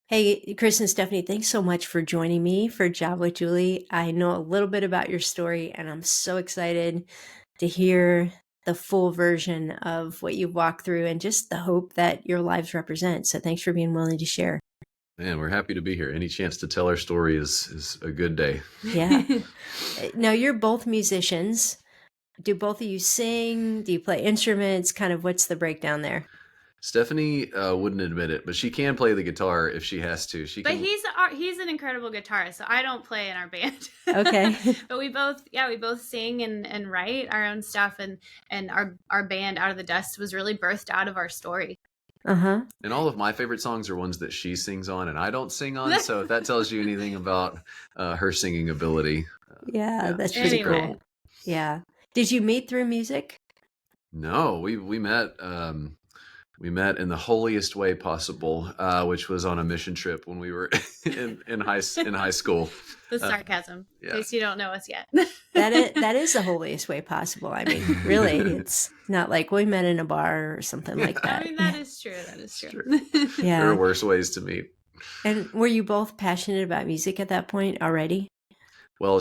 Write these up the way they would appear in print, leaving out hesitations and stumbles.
Hey, Chris and Stephanie, thanks so much for joining me for Job with Julie. I know a little bit about your story, and I'm so excited to hear the full version of what you've walked through and just the hope that your lives represent. So thanks for being willing to share. Man, we're happy to be here. Any chance to tell our story is a good day. Yeah. Now, you're both musicians. Do both of you sing? Do you play instruments? Kind of what's the breakdown there? Stephanie wouldn't admit it, but she can play the guitar if she has to. She But can. he's an incredible guitarist, so I don't play in our band. Okay. But we both sing and write our own stuff, and our band Out of the Dust was really birthed out of our story. Uh-huh. And all of my favorite songs are ones that she sings on and I don't sing on. So if that tells you anything about her singing ability, Yeah, that's she's pretty Anyway. cool. Yeah. Did you meet through music? No, we met. We met in the holiest way possible, which was on a mission trip when we were in high school. The sarcasm, yeah. in case you don't know us yet. That is the holiest way possible. I mean, really, it's not like we met in a bar or something like I that. mean, that is true. That is true. Yeah. There are worse ways to meet. And were you both passionate about music at that point already? Well,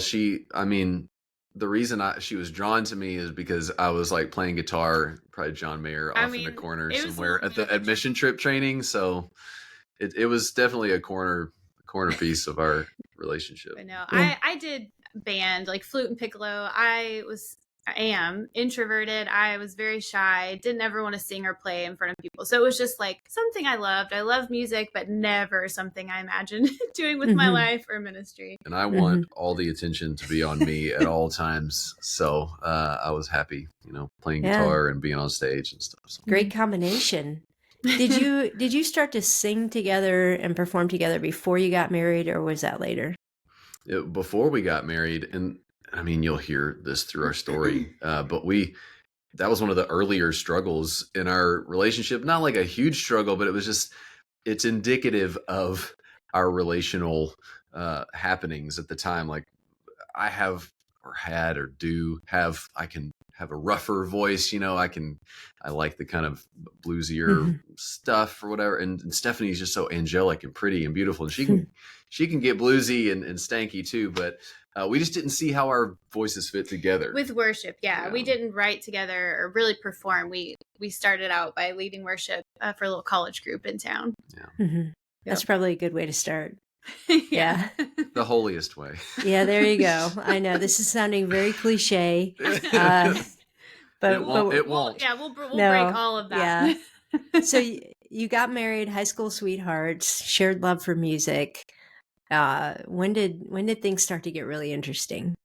the reason she was drawn to me is because I was like playing guitar, probably John Mayer off in the corner it was somewhere a at the little bit admission trip training. So it was definitely a corner piece of our relationship. But no, Yeah. I did band, like flute and piccolo. I am introverted. I was very shy, didn't ever want to sing or play in front of people. So it was just like something I loved. I love music, but never something I imagined doing with my life or ministry. And I want all the attention to be on me at all times. So I was happy, playing guitar and being on stage and stuff. So. Great combination. Did you start to sing together and perform together before you got married, or was that later? Before we got married, and I mean, you'll hear this through our story, but that was one of the earlier struggles in our relationship. Not like a huge struggle, but it's indicative of our relational happenings at the time. Like I have or had or do have, I can have a rougher voice, I like the kind of bluesier stuff or whatever. And Stephanie's just so angelic and pretty and beautiful. And she can get bluesy and stanky too, but we just didn't see how our voices fit together. With worship, yeah. We didn't write together or really perform. We started out by leading worship for a little college group in town. Yeah. That's probably a good way to start. Yeah. The holiest way. Yeah, there you go. I know this is sounding very cliche. But it won't. We'll break all of that. Yeah. So you got married, high school sweethearts, shared love for music. When did things start to get really interesting?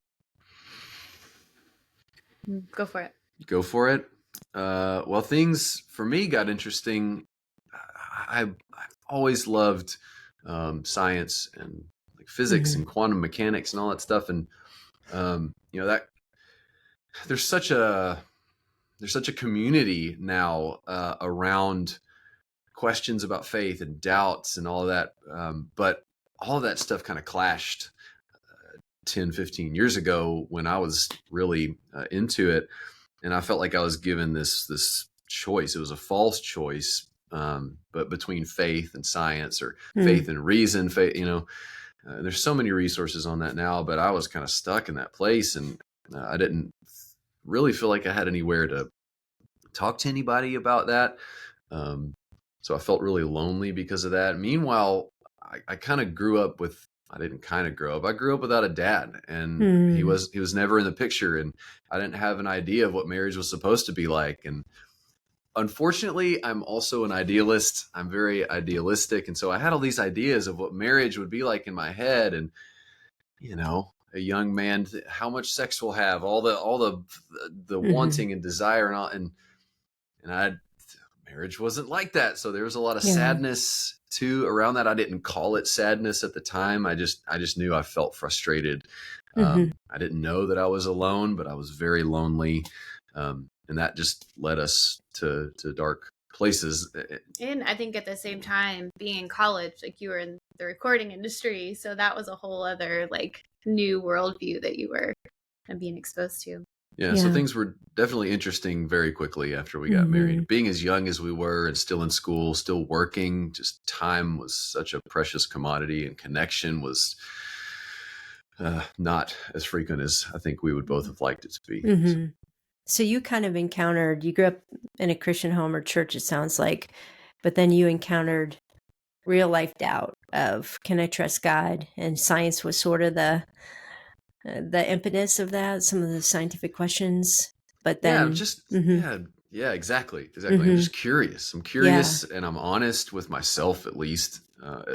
Go for it. Go for it. Well, things for me got interesting. I've always loved science and like physics and quantum mechanics and all that stuff. And that there's such a community now around questions about faith and doubts and all of that. But all of that stuff kind of clashed 10, 15 years ago when I was really into it. And I felt like I was given this choice. It was a false choice, but between faith and science or faith and reason, there's so many resources on that now, but I was kind of stuck in that place. And I didn't really feel like I had anywhere to talk to anybody about that. So I felt really lonely because of that. Meanwhile, I kind of grew up with, I didn't kind of grow up. I grew up without a dad, and he was never in the picture, and I didn't have an idea of what marriage was supposed to be like. And unfortunately, I'm also an idealist. I'm very idealistic, and so I had all these ideas of what marriage would be like in my head. And a young man, how much sex we'll have, all the wanting and desire and all, and marriage wasn't like that. So there was a lot of sadness too around that. I didn't call it sadness at the time. I just knew I felt frustrated. I didn't know that I was alone, but I was very lonely. And that just led us to dark places. And I think at the same time, being in college, like you were in the recording industry. So that was a whole other like new worldview that you were being exposed to. Yeah, so Yeah. things were definitely interesting very quickly after we got married. Being as young as we were and still in school, still working, just time was such a precious commodity, and connection was not as frequent as I think we would both have liked it to be. So, Mm-hmm. So you kind of you grew up in a Christian home or church, it sounds like, but then you encountered real life doubt of, can I trust God? And science was sort of the impetus of that, some of the scientific questions. But yeah, then, mm-hmm, yeah, exactly. I'm mm-hmm, just curious. I'm yeah, curious, and I'm honest with myself at least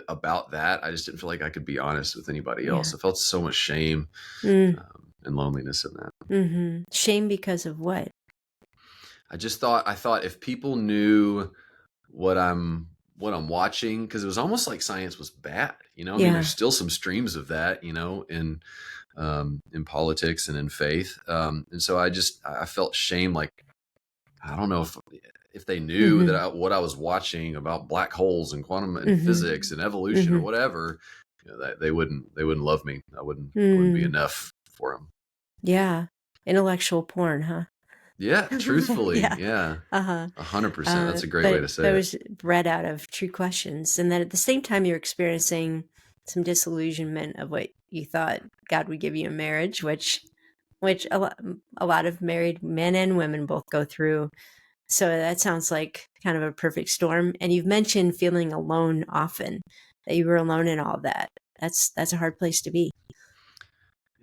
about that. I just didn't feel like I could be honest with anybody yeah, else. I felt so much shame mm, and loneliness in that. mm-hmm. Shame because of what? I thought if people knew what I'm watching, because it was almost like science was bad. I mean, there's Yeah, still some streams of that, in politics and in faith, and so I felt shame. Like, I don't know if they knew mm-hmm, that what I was watching about black holes and quantum and mm-hmm, physics and evolution or mm-hmm, whatever, that they wouldn't love me. I wouldn't be mm, enough for them. yeah. Intellectual porn, huh? Yeah, truthfully, Yeah. yeah, Uh-huh. 100%. That's a great way But to say it. those bred out of true questions. And then at the same time, you're experiencing some disillusionment of what you thought God would give you in marriage, which a lot of married men and women both go through. So that sounds like kind of a perfect storm. And you've mentioned feeling alone often, that you were alone in all that. That's a hard place to be.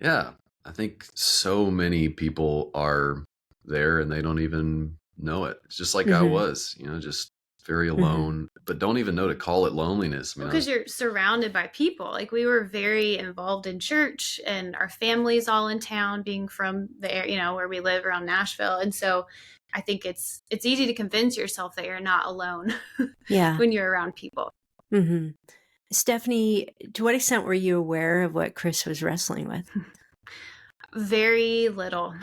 Yeah, I think so many people are there and they don't even know it. It's just like I Mm-hmm. was, just very Mm-hmm. alone, but don't even know to call it loneliness. I Well, mean, because you're surrounded by people. Like we were very involved in church, and our families all in town, being from the area, where we live around Nashville. And so I think it's easy to convince yourself that you're not alone Yeah. when you're around people. Mm-hmm. Stephanie, to what extent were you aware of what Chris was wrestling with? Very little,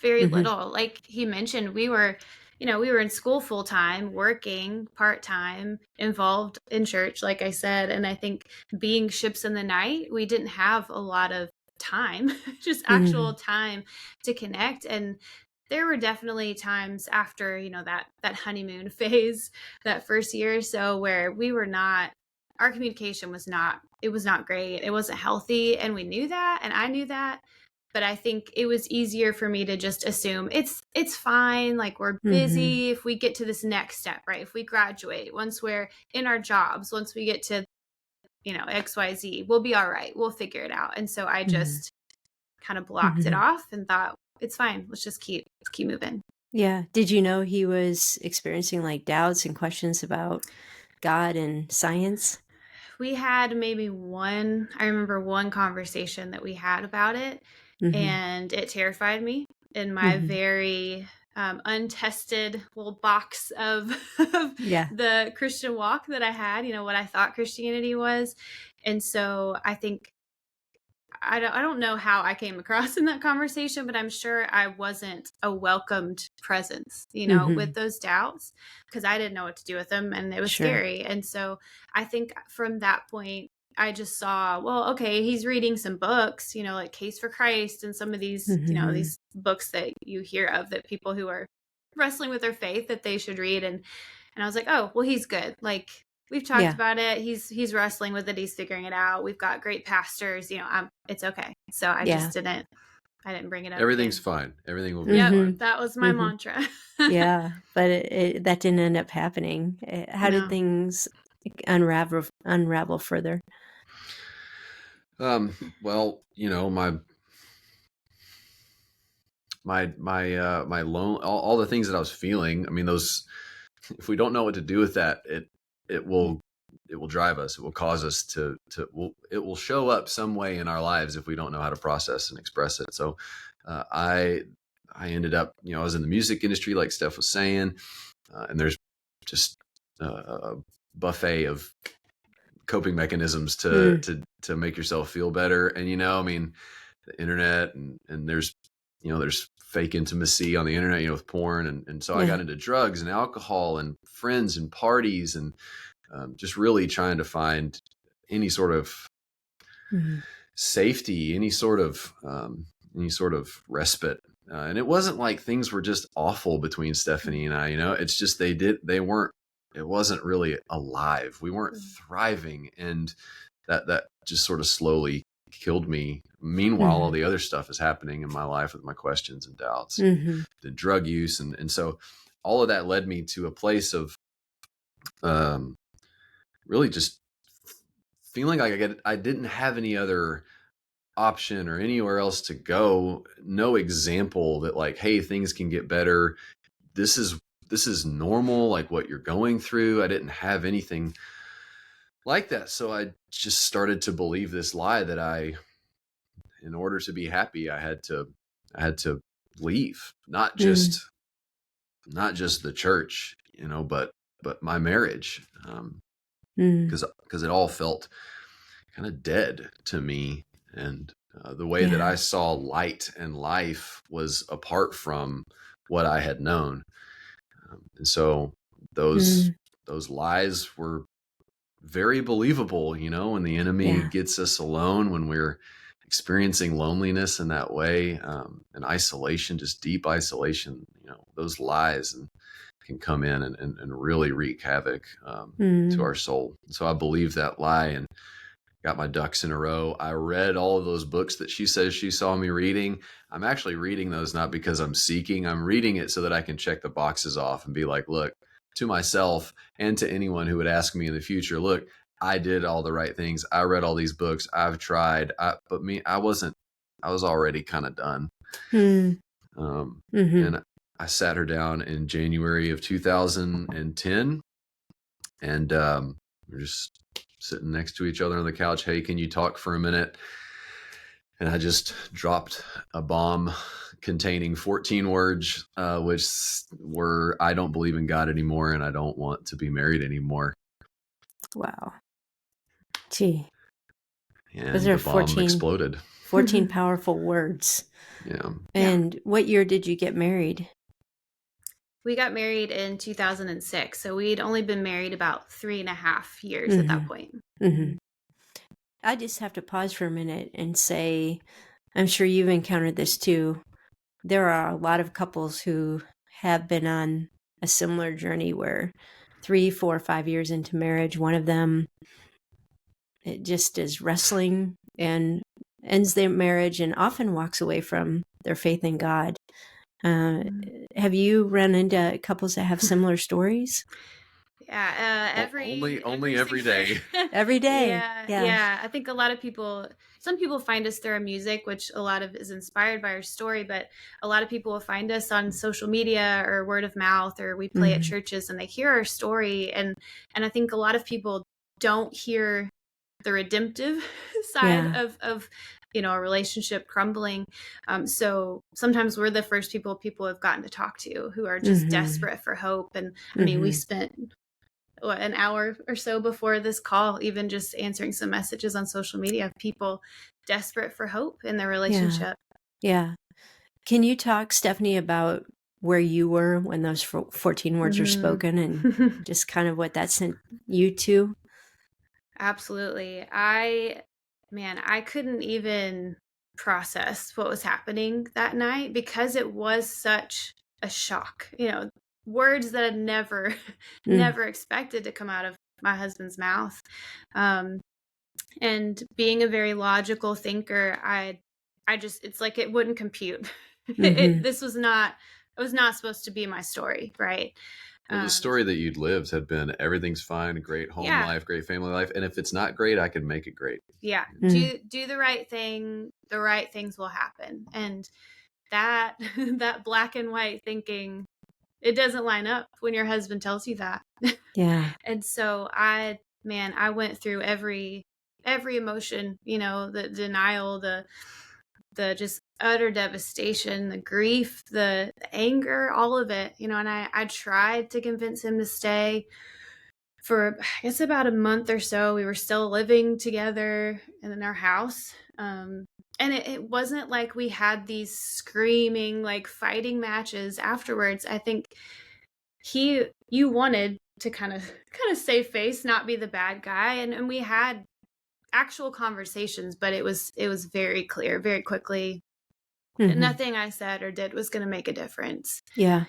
very Mm-hmm. little. Like he mentioned, we were in school full time, working part time, involved in church, like I said. And I think being ships in the night, we didn't have a lot of time, just Mm-hmm. actual time to connect. And there were definitely times after, that honeymoon phase, that first year or so, where our communication was not great. It wasn't healthy. And we knew that. And I knew that, but I think it was easier for me to just assume it's fine. Like we're Mm-hmm. busy. If we get to this next step, right? If we graduate, once we're in our jobs, once we get to, XYZ, we'll be all right. We'll figure it out. And so I Mm-hmm. just kind of blocked it Mm-hmm. off and thought, it's fine. Let's keep moving. Yeah. Did you know he was experiencing like doubts and questions about God and science? We had I remember one conversation that we had about it, Mm-hmm. and it terrified me in my Mm-hmm. very untested little box of, of Yeah. the Christian walk that I had, what I thought Christianity was. And so I think I don't know how I came across in that conversation, but I'm sure I wasn't a welcomed presence, Mm-hmm. with those doubts, because I didn't know what to do with them and it was Sure. scary. And so I think from that point, I just saw, well, okay, he's reading some books, like Case for Christ and some of these, Mm-hmm. these books that you hear of, that people who are wrestling with their faith that they should read. And I was like, oh, well, he's good. Like we've talked Yeah. about it. He's wrestling with it. He's figuring it out. We've got great pastors. It's okay. So Yeah. I didn't bring it up everything's again. fine. Everything will be Yep, Mm-hmm. fine. that was my Mm-hmm. mantra. Yeah. But that didn't end up happening. How did No. things unravel further? Well, my loan, all the things that I was feeling. I mean, those, if we don't know what to do with that, it will drive us. It will cause us it will show up some way in our lives if we don't know how to process and express it. So, I ended up, I was in the music industry, like Steph was saying, and there's just a buffet of coping mechanisms to Mm. to to make yourself feel better. And I mean, the internet, and there's fake intimacy on the internet, with porn, and so I Yeah. got into drugs and alcohol and friends and parties, and just really trying to find any sort of Mm-hmm. safety, any sort of respite. And it wasn't like things were just awful between Stephanie and I, it's just it wasn't really alive. We weren't thriving. And that just sort of slowly killed me. Meanwhile, all the other stuff is happening in my life with my questions and doubts, the drug use. And so all of that led me to a place of really just feeling like I didn't have any other option or anywhere else to go. No example that like, hey, things can get better. This is normal, like what you're going through. I didn't have anything like that. So I just started to believe this lie that in order to be happy, I had to leave, not just the church, but my marriage. Because it all felt kind of dead to me. And the way that I saw light and life was apart from what I had known. And so those lies were very believable, when the enemy gets us alone, when we're experiencing loneliness in that way, and isolation, just deep isolation, those lies can come in and really wreak havoc to our soul. So I believe that lie and got my ducks in a row. I read all of those books that she says she saw me reading. I'm actually reading those not because I'm seeking. I'm reading it so that I can check the boxes off and be like, look, to myself and to anyone who would ask me in the future, look, I did all the right things. I read all these books. I've tried. I was already kind of done. And I sat her down in January of 2010, and we're just sitting next to each other on the couch. Hey, can you talk for a minute? And I just dropped a bomb containing 14 words, which were, I don't believe in God anymore, and I don't want to be married anymore. Wow. Gee. And Those are the bomb exploded. 14 powerful words. Yeah. And what year did you get married? We got married in 2006. So we'd only been married about 3.5 years at that point. I just have to pause for a minute and say, I'm sure you've encountered this too. There are a lot of couples who have been on a similar journey where 3, 4, 5 years into marriage, one of them, it just is wrestling and ends their marriage and often walks away from their faith in God. Have you run into couples that have similar stories? Yeah, only every day. Every day. Yeah. I think a lot of people, some people find us through our music, which a lot of is inspired by our story, but a lot of people will find us on social media or word of mouth, or we play at churches and they hear our story. And I think a lot of people don't hear the redemptive side of a relationship crumbling. So sometimes we're the first people have gotten to talk to who are just desperate for hope. And I mean, we spent an hour or so before this call, even just answering some messages on social media of people desperate for hope in their relationship. Yeah. Can you talk, Stephanie, about where you were when those 14 words were spoken and just kind of what that sent you to? Absolutely. I couldn't even process what was happening that night because it was such a shock. Words that I'd never expected to come out of my husband's mouth. And being a very logical thinker, it's like it wouldn't compute. It was not supposed to be my story, right? Well, the story that you'd lived had been everything's fine, great home life, great family life. And if it's not great, I can make it great. Yeah. Do the right thing. The right things will happen. And that black and white thinking, it doesn't line up when your husband tells you that. Yeah. And so I went through every emotion, the denial, the just utter devastation, the grief, the anger, all of it, and I tried to convince him to stay for, I guess, about a month or so. We were still living together in our house. And it wasn't like we had these screaming, like fighting matches afterwards. I think you wanted to kind of save face, not be the bad guy. And we had actual conversations, but it was very clear very quickly Nothing I said or did was going to make a difference. Yeah.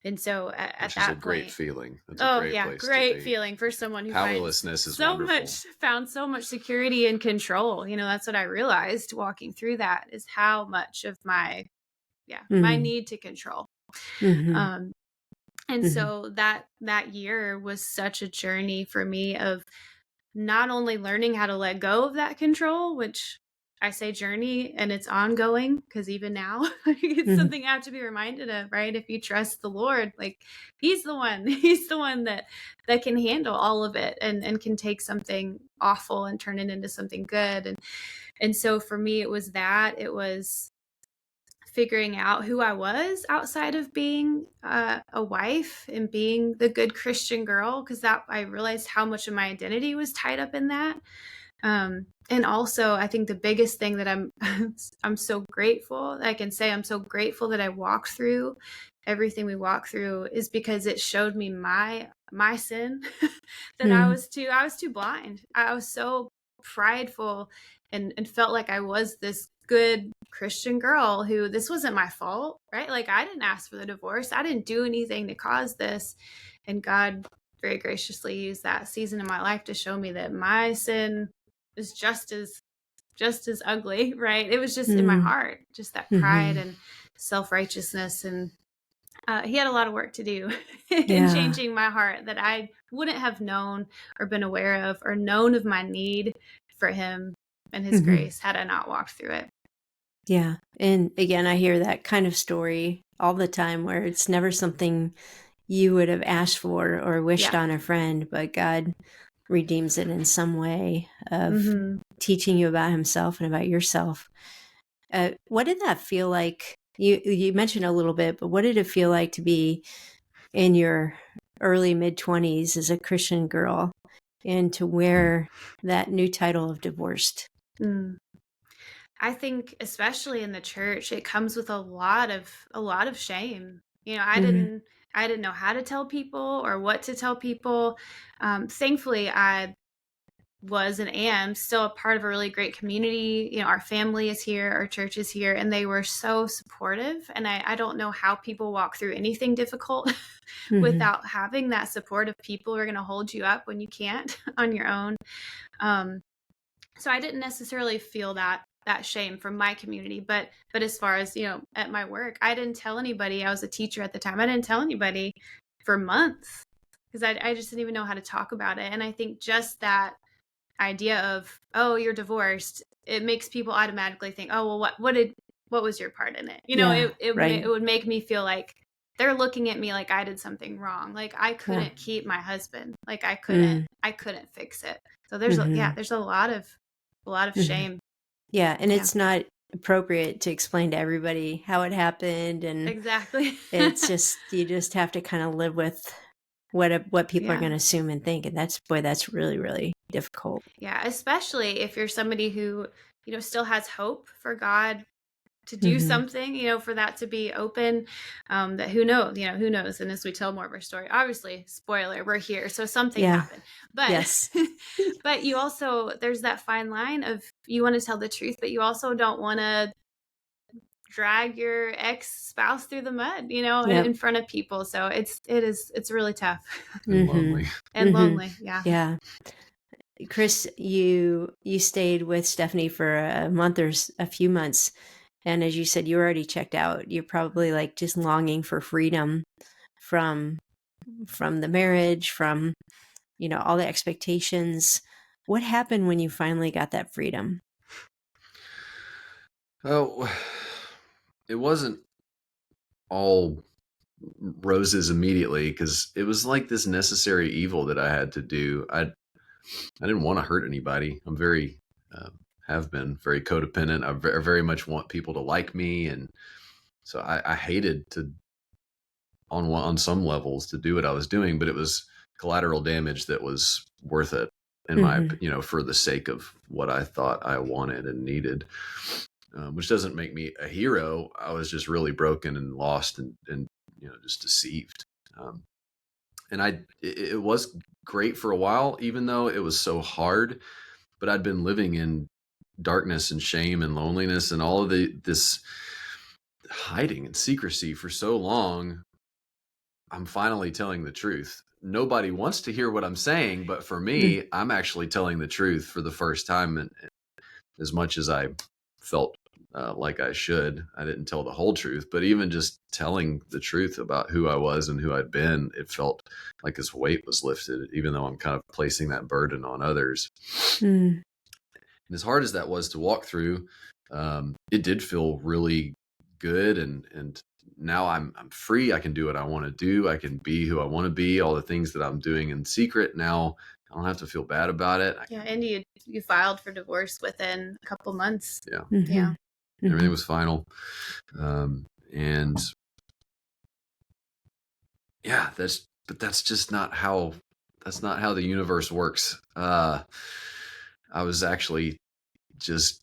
And so at Which is that a great point, feeling. That's a oh great yeah, place to great be. feeling for someone who Powerlessness is wonderful. found so much security and control. That's what I realized walking through that, is how much of my need to control. And so that year was such a journey for me of not only learning how to let go of that control, which I say journey and it's ongoing, because even now it's something I have to be reminded of, right? If you trust the Lord, like he's the one that can handle all of it and can take something awful and turn it into something good. And so for me, it was figuring out who I was outside of being a wife and being the good Christian girl, because that I realized how much of my identity was tied up in that. And also, I think the biggest thing that I'm so grateful, I can say I'm so grateful that I walked through everything we walked through, is because it showed me my sin that I was too blind. I was so prideful and felt like I was this good Christian girl who, this wasn't my fault, right? Like I didn't ask for the divorce. I didn't do anything to cause this. And God very graciously used that season in my life to show me that my sin is just as ugly, right? It was just in my heart, just that pride and self-righteousness. And he had a lot of work to do in changing my heart that I wouldn't have known or been aware of or known of my need for him and his grace had I not walked through it. Yeah. And again, I hear that kind of story all the time where it's never something you would have asked for or wished on a friend, but God redeems it in some way of teaching you about himself and about yourself. What did that feel like? You mentioned a little bit, but what did it feel like to be in your early mid-20s as a Christian girl and to wear that new title of divorced? I think especially in the church, it comes with a lot of shame. I didn't know how to tell people or what to tell people. Thankfully, I was and am still a part of a really great community. Our family is here, our church is here, and they were so supportive. And I don't know how people walk through anything difficult without having that support of people who are going to hold you up when you can't on your own. So I didn't necessarily feel that shame from my community, but as far as, at my work, I didn't tell anybody. I was a teacher at the time. I didn't tell anybody for months because I just didn't even know how to talk about it. And I think just that idea of, oh, you're divorced, it makes people automatically think, oh, well, what was your part in it? It would make me feel like they're looking at me like I did something wrong. Like I couldn't keep my husband. Like I couldn't fix it. So there's a lot of shame. Yeah. And it's not appropriate to explain to everybody how it happened. And exactly. It's just, you just have to kind of live with what people are going to assume and think. And that's really, really difficult. Yeah. Especially if you're somebody who, still has hope for God to do something, for that to be open, that who knows. And as we tell more of our story, obviously, spoiler, we're here. So something happened, but yes. But you also, there's that fine line of, you want to tell the truth, but you also don't want to drag your ex-spouse through the mud, in front of people. So it's really tough. And lonely. And lonely. Yeah. Yeah. Chris, you stayed with Stephanie for a month or a few months. And as you said, you already checked out. You're probably like just longing for freedom from the marriage, from, all the expectations. What happened when you finally got that freedom? Oh, it wasn't all roses immediately because it was like this necessary evil that I had to do. I didn't want to hurt anybody. I'm very, have been very codependent. I very much want people to like me. And so I hated to, on some levels, to do what I was doing, but it was collateral damage that was worth it in my, for the sake of what I thought I wanted and needed, which doesn't make me a hero. I was just really broken and lost and just deceived. And it was great for a while, even though it was so hard, but I'd been living in darkness and shame and loneliness and all of this hiding in secrecy for so long, I'm finally telling the truth. Nobody wants to hear what I'm saying, but for Mm. me, I'm actually telling the truth for the first time. And as much as I felt like I should, I didn't tell the whole truth, but even just telling the truth about who I was and who I'd been, it felt like this weight was lifted, even though I'm kind of placing that burden on others. Mm. And as hard as that was to walk through, it did feel really good. And now I'm free. I can do what I want to do. I can be who I want to be. All the things that I'm doing in secret now, I don't have to feel bad about it. Yeah, and you filed for divorce within a couple months. Yeah. Mm-hmm. Yeah. Everything was final. And yeah, that's just not how the universe works. I was actually just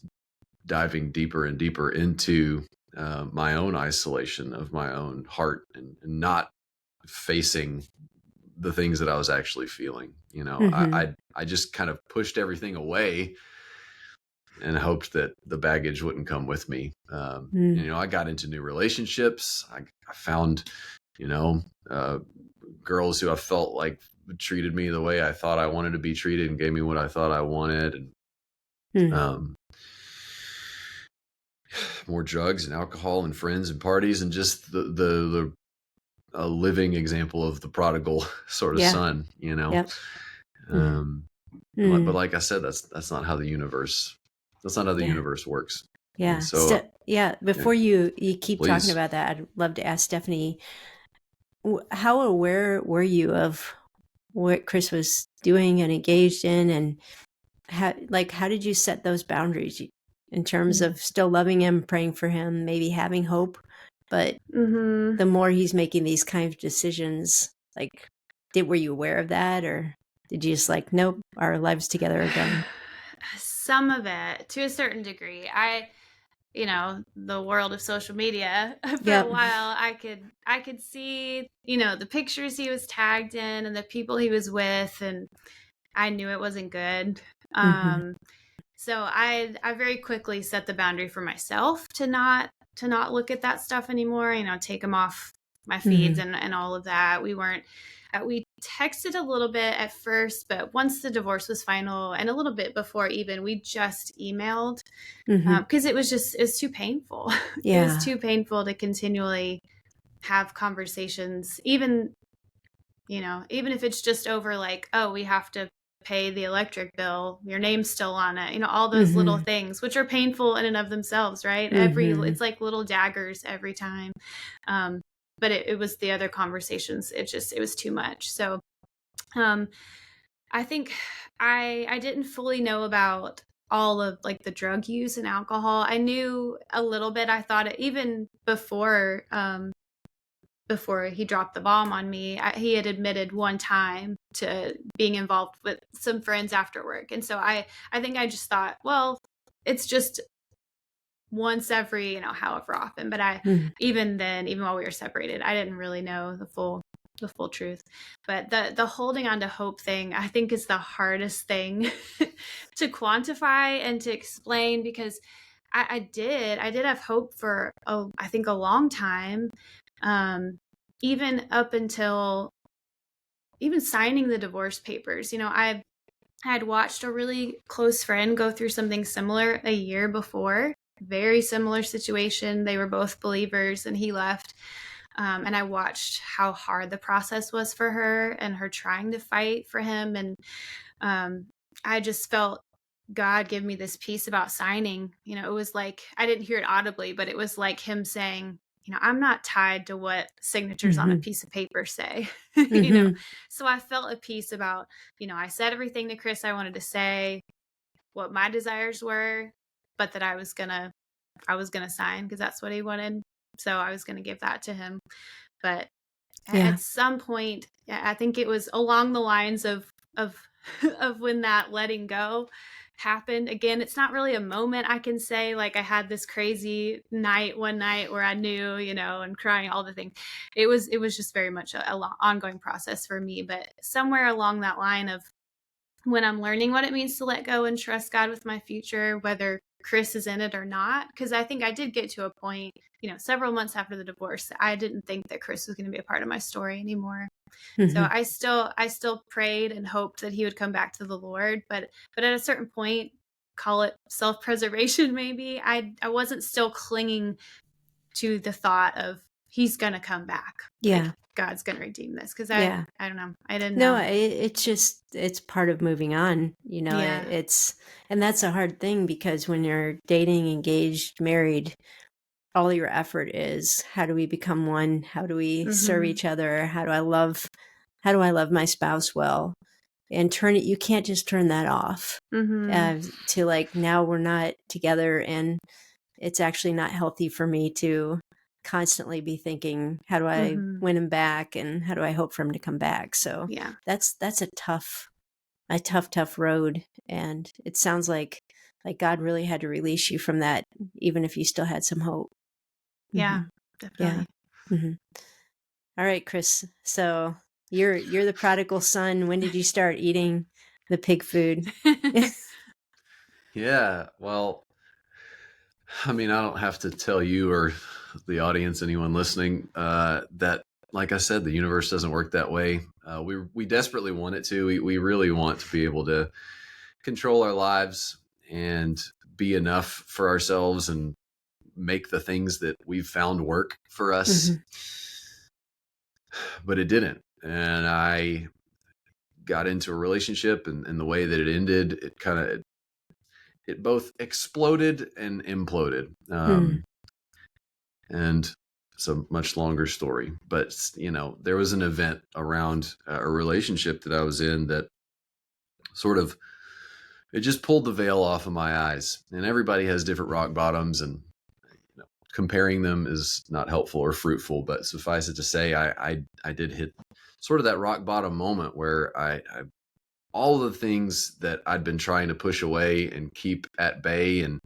diving deeper and deeper into my own isolation of my own heart, and not facing the things that I was actually feeling. Mm-hmm. I just kind of pushed everything away and hoped that the baggage wouldn't come with me. Mm. I got into new relationships. I found, girls who I felt like treated me the way I thought I wanted to be treated and gave me what I thought I wanted. And Mm. more drugs and alcohol and friends and parties, and just the a living example of the prodigal sort of Yeah. son, Yep. But like I said, that's not how the universe works. Yeah. And so Before you keep talking please. about that, I'd love to ask Stephanie, how aware were you of what Chris was doing and engaged in, and how did you set those boundaries in terms of still loving him, praying for him, maybe having hope, but the more he's making these kind of decisions, were you aware of that, or did you just nope, our lives together are done? Some of it, to a certain degree. The world of social media, for a while, I could see, the pictures he was tagged in and the people he was with, and I knew it wasn't good. So I very quickly set the boundary for myself to not look at that stuff anymore, take them off my feeds and all of that. We texted a little bit at first, but once the divorce was final, and a little bit before even, we just emailed, because it's too painful. Yeah. It was too painful to continually have conversations, even if it's just over we have to pay the electric bill, your name's still on it, all those little things, which are painful in and of themselves, right? It's like little daggers every time. But it was the other conversations. It was too much. So, I think I didn't fully know about all of the drug use and alcohol. I knew a little bit. I thought even before he dropped the bomb on me, he had admitted one time to being involved with some friends after work. And so I think I just thought, well, it's just once every, however often. But even then, even while we were separated, I didn't really know the full truth. But the holding on to hope thing, I think, is the hardest thing to quantify and to explain, because I did have hope for I think a long time. Even up until even signing the divorce papers. I had watched a really close friend go through something similar a year before, very similar situation. They were both believers, and he left. And I watched how hard the process was for her, and her trying to fight for him. And I just felt God give me this peace about signing. It was like, I didn't hear it audibly, but it was like him saying, I'm not tied to what signatures on a piece of paper say, So I felt a peace about, I said everything to Chris I wanted to say, what my desires were, but that I was gonna sign because that's what he wanted. So I was gonna give that to him. But at some point, I think it was along the lines of when that letting go happened. Again, it's not really a moment I can say I had this crazy one night where I knew, and crying, all the things. It was just very much a ongoing process for me. But somewhere along that line of when I'm learning what it means to let go and trust God with my future, whether Chris is in it or not. Because I think I did get to a point, several months after the divorce, I didn't think that Chris was going to be a part of my story anymore. So I still prayed and hoped that he would come back to the Lord, but at a certain point, call it self-preservation maybe, I wasn't still clinging to the thought of he's going to come back. Yeah. Like, God's going to redeem this, because Yeah. I don't know. I didn't No, know. it's part of moving on, Yeah. and that's a hard thing, because when you're dating, engaged, married, all your effort is, how do we become one? How do we serve each other? How do I love my spouse well? And you can't just turn that off to like, now we're not together, and it's actually not healthy for me to constantly be thinking, how do I win him back, and how do I hope for him to come back? So Yeah. that's a tough road. And it sounds like God really had to release you from that, even if you still had some hope. Yeah, definitely. Yeah. All right, Chris. So you're the prodigal son. When did you start eating the pig food? Yeah, well, I mean, I don't have to tell you or the audience, anyone listening, that, like I said, the universe doesn't work that way. We desperately want it to. We really want to be able to control our lives and be enough for ourselves and make the things that we've found work for us. But it didn't. And I got into a relationship, and the way that it ended, it both exploded and imploded. And it's a much longer story, but there was an event around a relationship that I was in that sort of, it just pulled the veil off of my eyes. And everybody has different rock bottoms, and comparing them is not helpful or fruitful, but suffice it to say, I did hit sort of that rock bottom moment where I all the things that I'd been trying to push away and keep at bay, and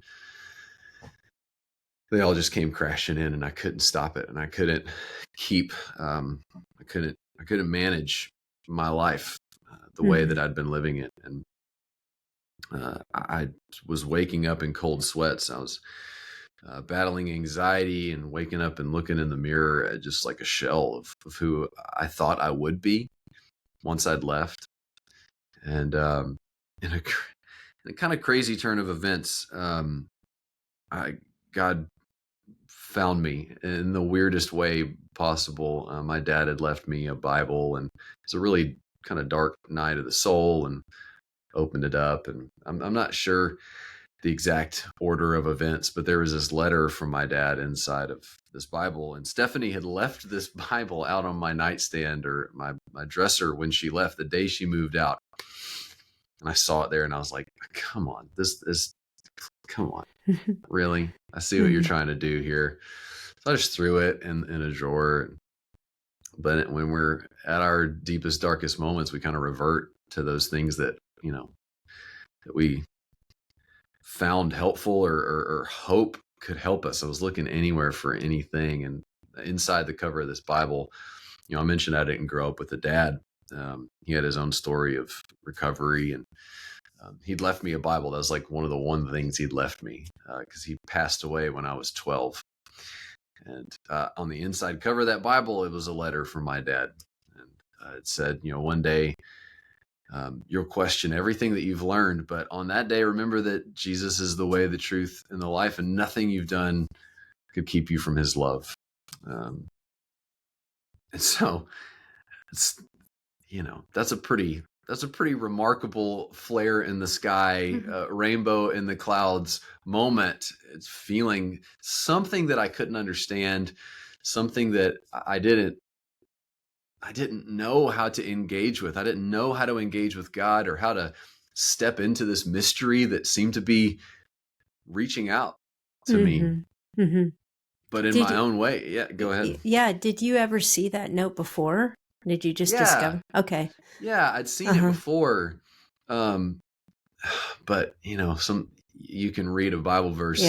they all just came crashing in, and I couldn't stop it. And I couldn't I couldn't manage my life the way that I'd been living it. And I was waking up in cold sweats. I was battling anxiety and waking up and looking in the mirror at just like a shell of who I thought I would be once I'd left. And in a kind of crazy turn of events, God found me in the weirdest way possible. My dad had left me a Bible, and it's a really kind of dark night of the soul, and opened it up, and I'm not sure the exact order of events, but there was this letter from my dad inside of this Bible, and Stephanie had left this Bible out on my nightstand or my dresser when she left, the day she moved out. And I saw it there, and I was like, come on, come on, really? I see what you're trying to do here. So I just threw it in a drawer. But when we're at our deepest, darkest moments, we kind of revert to those things that, that we found helpful or hope could help us. I was looking anywhere for anything. And inside the cover of this Bible, I mentioned I didn't grow up with a dad. He had his own story of recovery, and he'd left me a Bible. That was like one of the one things he'd left me, because he passed away when I was 12. And on the inside cover of that Bible, it was a letter from my dad. And it said, one day you'll question everything that you've learned, but on that day, remember that Jesus is the way, the truth, and the life, and nothing you've done could keep you from his love. And so it's, that's a pretty remarkable flare in the sky, rainbow in the clouds moment. It's feeling something that I couldn't understand, something that I didn't know how to engage with. I didn't know how to engage with God, or how to step into this mystery that seemed to be reaching out to me, but in my own way. Yeah, go ahead. Yeah. Did you ever see that note before? Did you just discover? Okay. Yeah, I'd seen it before. But you can read a Bible verse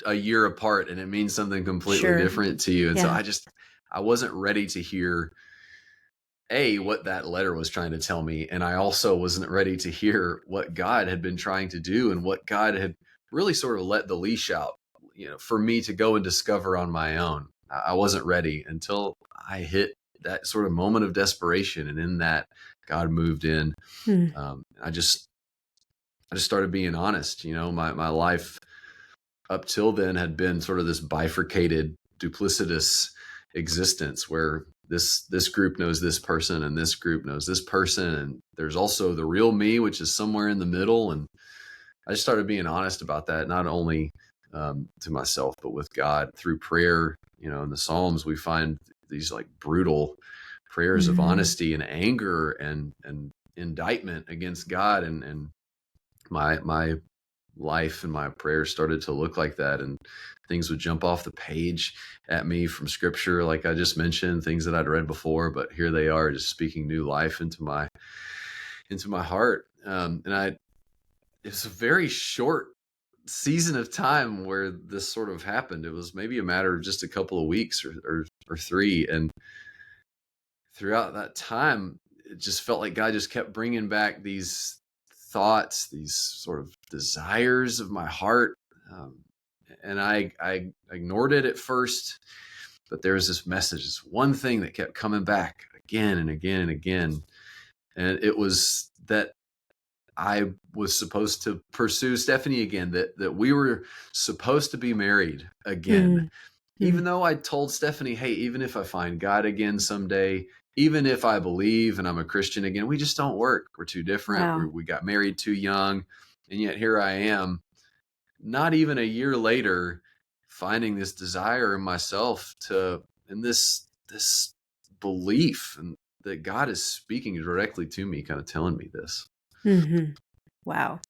a year apart, and it means something completely different to you. And so I wasn't ready to hear what that letter was trying to tell me. And I also wasn't ready to hear what God had been trying to do, and what God had really sort of let the leash out, for me to go and discover on my own. I wasn't ready until I hit that sort of moment of desperation. And in that, God moved in. Mm. I just started being honest. My life up till then had been sort of this bifurcated, duplicitous existence where this group knows this person and this group knows this person, and there's also the real me, which is somewhere in the middle. And I just started being honest about that, not only to myself but with God through prayer. In the Psalms we find these like brutal prayers of honesty and anger and indictment against God, and my life and my prayers started to look like that, and things would jump off the page at me from scripture, like I just mentioned, things that I'd read before, but here they are just speaking new life into my heart. It's a very short season of time where this sort of happened. It was maybe a matter of just a couple of weeks or three, and throughout that time it just felt like God just kept bringing back these thoughts, these sort of desires of my heart. And I ignored it at first, but there was this message, this one thing that kept coming back again and again and again. And it was that I was supposed to pursue Stephanie again, that we were supposed to be married again. Even though I told Stephanie, hey, even if I find God again someday, even if I believe and I'm a Christian again, we just don't work. We're too different. Wow. We got married too young. And yet here I am, not even a year later, finding this desire in myself and this belief, and that God is speaking directly to me, kind of telling me this. Wow.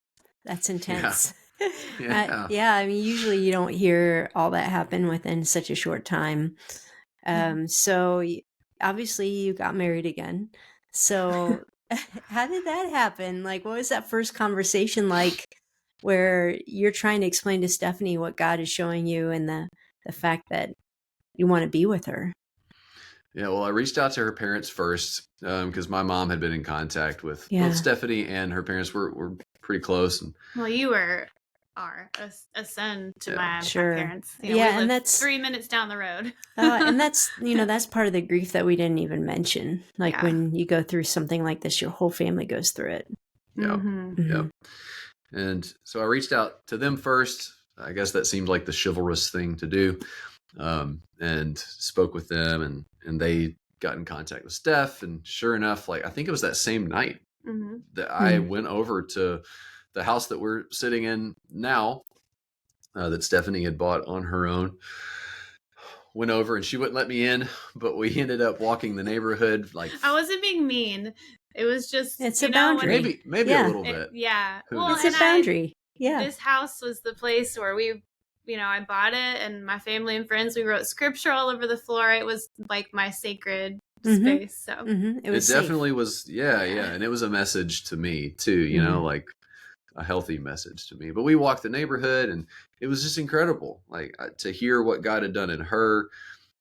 That's intense. Yeah. Yeah. I mean, usually you don't hear all that happen within such a short time. So obviously you got married again. So how did that happen? Like, what was that first conversation like where you're trying to explain to Stephanie what God is showing you and the fact that you want to be with her? Yeah, well, I reached out to her parents first because my mom had been in contact with Yeah. both Stephanie, and her parents were pretty close. And Well, you are a son to my Sure. parents. Yeah, we and live that's 3 minutes down the road. and that's that's part of the grief that we didn't even mention. Like Yeah. when you go through something like this, your whole family goes through it. Yeah. And so I reached out to them first. I guess that seemed like the chivalrous thing to do, and spoke with them, and they got in contact with Steph. And sure enough, like I think it was that same night that I went over to the house that we're sitting in now, that Stephanie had bought on her own. Went over, and she wouldn't let me in, but we ended up walking the neighborhood. Like, I wasn't being mean. It was just It's a boundary. Maybe a little bit. Yeah. Who Well, knows? It's a boundary. Yeah. This house was the place where I bought it, and my family and friends, we wrote scripture all over the floor. It was like my sacred space. So It was definitely was. Yeah. And it was a message to me too, like a healthy message to me. But we walked the neighborhood, and it was just incredible. Like to hear what God had done in her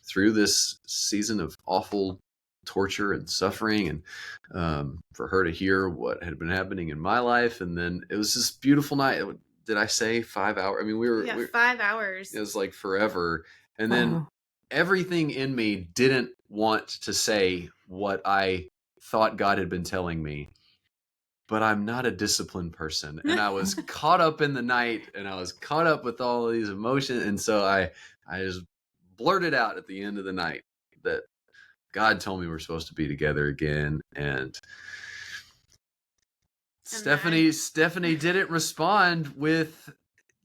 through this season of awful torture and suffering, and for her to hear what had been happening in my life. And then it was this beautiful night. Did I say 5 hours? I mean, we were 5 hours. It was like forever. And then everything in me didn't want to say what I thought God had been telling me, but I'm not a disciplined person. And I was caught up in the night, and I was caught up with all of these emotions. And so I just blurted out at the end of the night that God told me we're supposed to be together again. And Stephanie didn't respond with,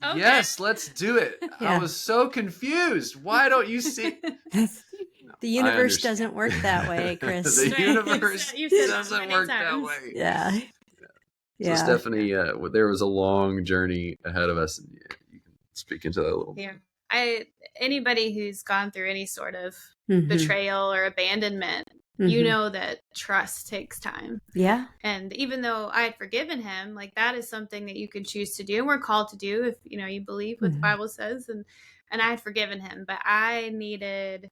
okay, yes, let's do it. Yeah. I was so confused. Why don't you see? The universe doesn't work that way, Chris. The universe doesn't work that way. Yeah. So Stephanie, there was a long journey ahead of us. And you can speak into that a little bit. Yeah. Anybody who's gone through any sort of betrayal or abandonment, you know that trust takes time. Yeah. And even though I had forgiven him, like that is something that you can choose to do, and we're called to do if you believe what the Bible says. And I had forgiven him, but I needed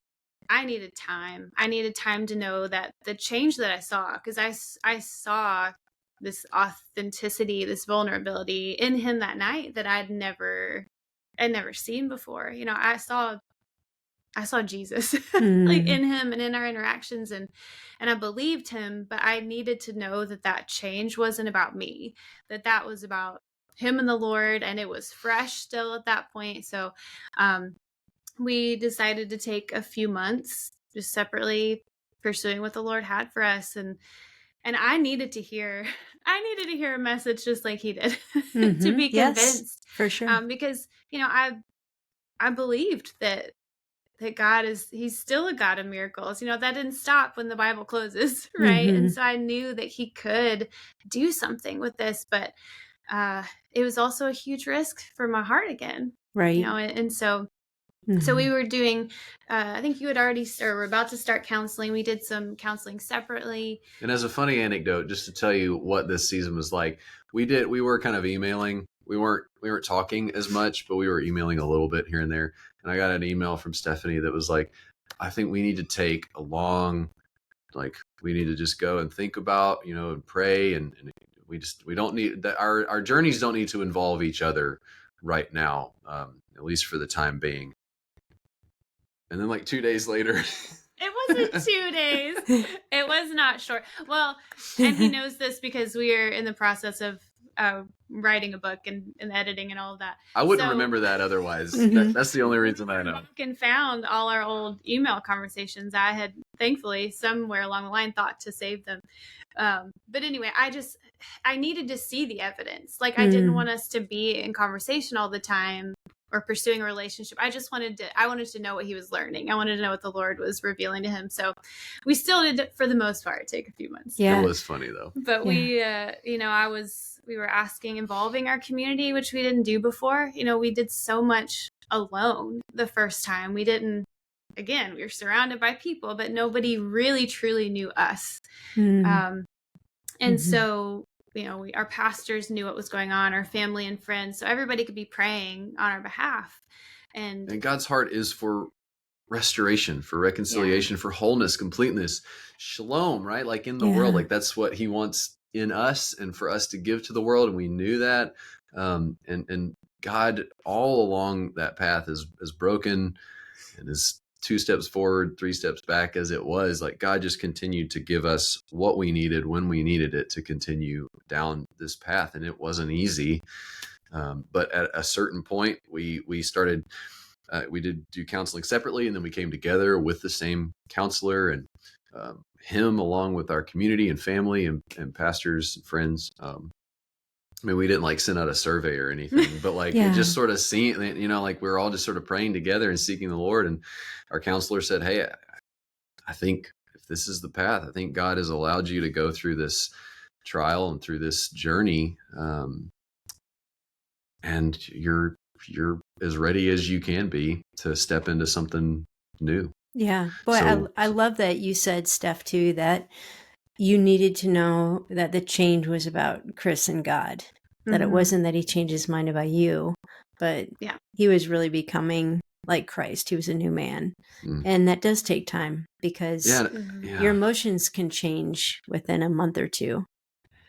time. I needed time to know that the change that I saw, because I saw this authenticity, this vulnerability in him that night that I'd never seen before. You know, I saw Jesus like in him and in our interactions, and I believed him, but I needed to know that that change wasn't about me, that was about him and the Lord, and it was fresh still at that point. So we decided to take a few months just separately pursuing what the Lord had for us, and I needed to hear a message just like he did to be Yes, convinced, for sure. because you know I believed that God he's still a God of miracles. You know, that didn't stop when the Bible closes, right? And so I knew that he could do something with this, but it was also a huge risk for my heart again, Right. you know, and so we were doing, I think you had already started, we're about to start counseling. We did some counseling separately. And as a funny anecdote, just to tell you what this season was like, we were kind of emailing. We weren't talking as much, but we were emailing a little bit here and there. And I got an email from Stephanie that was like, I think we need to take a long, like, we need to just go and think about, you know, and pray. And we don't need that. Our journeys don't need to involve each other right now, at least for the time being. And then like 2 days later, it wasn't 2 days. It was not short. Well, and he knows this because we are in the process of writing a book and editing and all of that. I wouldn't remember that otherwise. That's the only reason I know. And found all our old email conversations. I had thankfully somewhere along the line thought to save them. But anyway, I needed to see the evidence. Like I didn't want us to be in conversation all the time or pursuing a relationship. I wanted to know what he was learning. I wanted to know what the Lord was revealing to him. So we still did, for the most part, take a few months. Yeah. It was funny though. But we, you know, we were asking, involving our community, which we didn't do before. You know, we did so much alone the first time. We were surrounded by people, but nobody really truly knew us. And so, you know, our pastors knew what was going on, our family and friends, so everybody could be praying on our behalf. And God's heart is for restoration, for reconciliation, for wholeness, completeness, shalom, right? Like in the world, like that's what he wants in us and for us to give to the world. And we knew that. And God all along that path is broken and is 2 steps forward, 3 steps back as it was. Like God just continued to give us what we needed when we needed it to continue down this path. And it wasn't easy. But at a certain point, we started, we did do counseling separately, and then we came together with the same counselor and him along with our community and family and pastors and friends. I mean, we didn't like send out a survey or anything, but like it just sort of seemed, you know, like we were all just sort of praying together and seeking the Lord. And our counselor said, hey, I think if this is the path, I think God has allowed you to go through this trial and through this journey. And you're as ready as you can be to step into something new. Yeah. Boy, I love that you said, Steph, too, that you needed to know that the change was about Chris and God, that it wasn't that he changed his mind about you, but he was really becoming like Christ. He was a new man. And that does take time because your emotions can change within a month or two.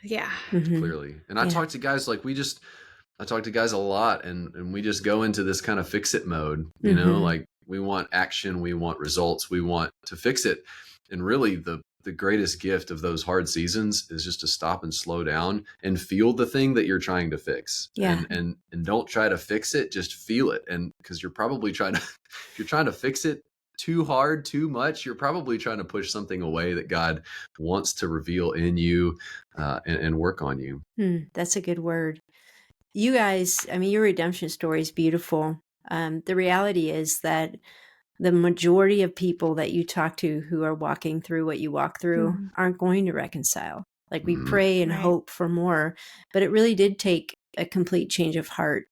Yeah. Clearly. And I talk to guys like I talk to guys a lot and we just go into this kind of fix it mode, you know, like we want action, we want results, we want to fix it. And really the greatest gift of those hard seasons is just to stop and slow down and feel the thing that you're trying to fix. And don't try to fix it, just feel it. And because you're probably if you're trying to fix it too hard, too much, you're probably trying to push something away that God wants to reveal in you and work on you. That's a good word. You guys, I mean, your redemption story is beautiful. The reality is that the majority of people that you talk to who are walking through what you walk through aren't going to reconcile. Like we pray and hope for more, but it really did take a complete change of heart.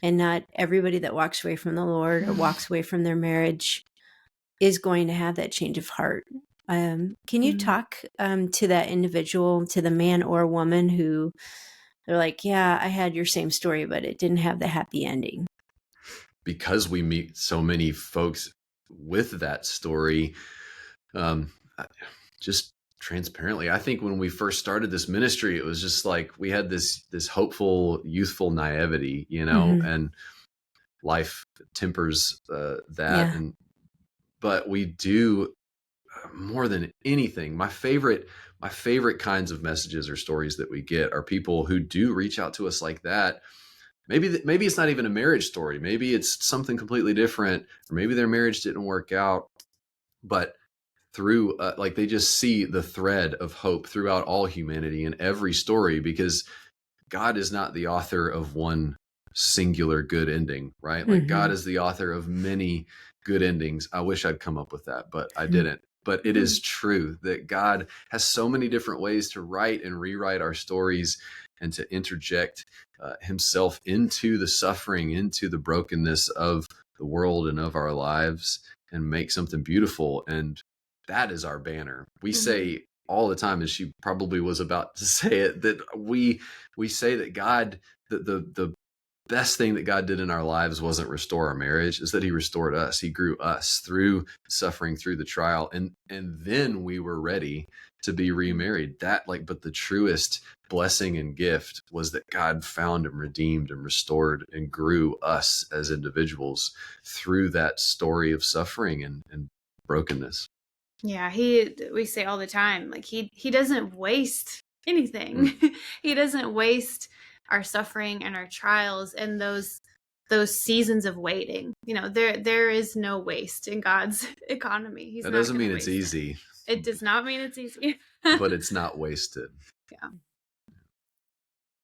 And not everybody that walks away from the Lord or walks away from their marriage is going to have that change of heart. Can you talk to that individual, to the man or woman who they're like, yeah, I had your same story, but it didn't have the happy ending? Because we meet so many folks with that story, just transparently, I think when we first started this ministry, it was just like we had this hopeful, youthful naivety, and life tempers that. Yeah. And but we do more than anything. My favorite kinds of messages or stories that we get are people who do reach out to us like that. Maybe it's not even a marriage story. Maybe it's something completely different, or maybe their marriage didn't work out, but through like they just see the thread of hope throughout all humanity in every story, because God is not the author of one singular good ending, right? Like God is the author of many good endings. I wish I'd come up with that, but I didn't. But it is true that God has so many different ways to write and rewrite our stories, and to interject himself into the suffering, into the brokenness of the world and of our lives, and make something beautiful. And that is our banner. We say all the time, and she probably was about to say it, that we say that God, the best thing that God did in our lives wasn't restore our marriage, is that he restored us. He grew us through suffering, through the trial, and then we were ready to be remarried. But the truest blessing and gift was that God found and redeemed and restored and grew us as individuals through that story of suffering and brokenness. Yeah, we say all the time, like he doesn't waste anything. He doesn't waste our suffering and our trials and those seasons of waiting. There is no waste in God's economy. He's That not doesn't gonna mean it's waste easy, it. It does not mean it's easy. but it's not wasted. Yeah.